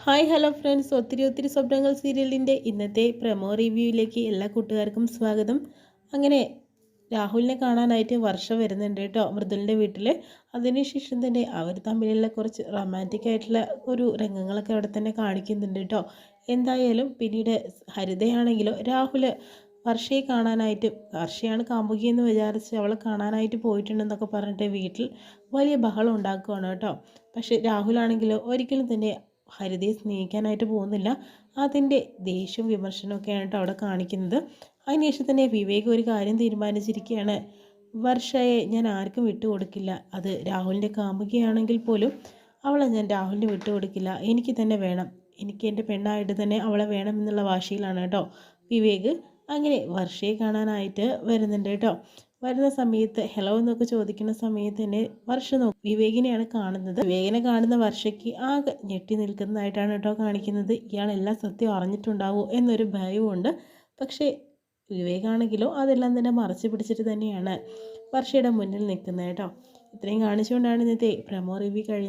Hi hello friends, ഒത്തിരി സ്വപ്നങ്ങൾ സീരിയലിൻ്റെ ഇന്നത്തെ പ്രമോ റിവ്യൂയിലേക്ക് എല്ലാ കൂട്ടുകാർക്കും സ്വാഗതം. അങ്ങനെ രാഹുലിനെ കാണാനായിട്ട് വർഷ വരുന്നുണ്ട് കേട്ടോ മൃദുലിൻ്റെ വീട്ടിൽ. അതിനുശേഷം തന്നെ അവർ തമ്മിലുള്ള കുറച്ച് റൊമാൻറ്റിക് ആയിട്ടുള്ള ഒരു രംഗങ്ങളൊക്കെ അവിടെ തന്നെ കാണിക്കുന്നുണ്ട് കേട്ടോ. എന്തായാലും പിന്നീട് ഹരിതയാണെങ്കിലോ രാഹുൽ വർഷയെ കാണാനായിട്ട്, വർഷയാണ് കാമുകിയെന്ന് വിചാരിച്ച് അവളെ കാണാനായിട്ട് പോയിട്ടുണ്ടെന്നൊക്കെ പറഞ്ഞിട്ട് വീട്ടിൽ വലിയ ബഹളം ഉണ്ടാക്കുകയാണ് കേട്ടോ. പക്ഷേ രാഹുലാണെങ്കിലോ ഒരിക്കലും തന്നെ ഹരിതയെ സ്നേഹിക്കാനായിട്ട് പോകുന്നില്ല. അതിൻ്റെ ദേഷ്യവും വിമർശനമൊക്കെയാണ് കേട്ടോ അവിടെ കാണിക്കുന്നത്. അതിനുശേഷം തന്നെ വിവേക് ഒരു കാര്യം തീരുമാനിച്ചിരിക്കുകയാണ്. വർഷയെ ഞാൻ ആർക്കും വിട്ടുകൊടുക്കില്ല. അത് രാഹുലിൻ്റെ കാമുകിയാണെങ്കിൽ പോലും അവളെ ഞാൻ രാഹുലിന് വിട്ടുകൊടുക്കില്ല. എനിക്ക് തന്നെ വേണം, എനിക്ക് എൻ്റെ പെണ്ണായിട്ട് തന്നെ അവളെ വേണം എന്നുള്ള വാശിയിലാണ് കേട്ടോ വിവേക്. അങ്ങനെ വർഷയെ കാണാനായിട്ട് വരുന്നുണ്ട് കേട്ടോ. വരുന്ന സമയത്ത് ഹലോ എന്നൊക്കെ ചോദിക്കുന്ന സമയത്ത് തന്നെ വർഷ വിവേകിനെയാണ് കാണുന്നത്. വിവേകിനെ കാണുന്ന വർഷയ്ക്ക് ആകെ ഞെട്ടി നിൽക്കുന്നതായിട്ടാണ് കേട്ടോ കാണിക്കുന്നത്. ഇയാളെല്ലാം സത്യം അറിഞ്ഞിട്ടുണ്ടാവോ എന്നൊരു ഭയവുമുണ്ട്. പക്ഷേ വിവേകാണെങ്കിലോ അതെല്ലാം തന്നെ മറച്ചു പിടിച്ചിട്ട് തന്നെയാണ് വർഷയുടെ മുന്നിൽ നിൽക്കുന്നത് കേട്ടോ. ഇത്രയും കാണിച്ചുകൊണ്ടാണ് ഇന്നത്തെ പ്രമോ റിവ്യൂ കഴിയുന്നത്.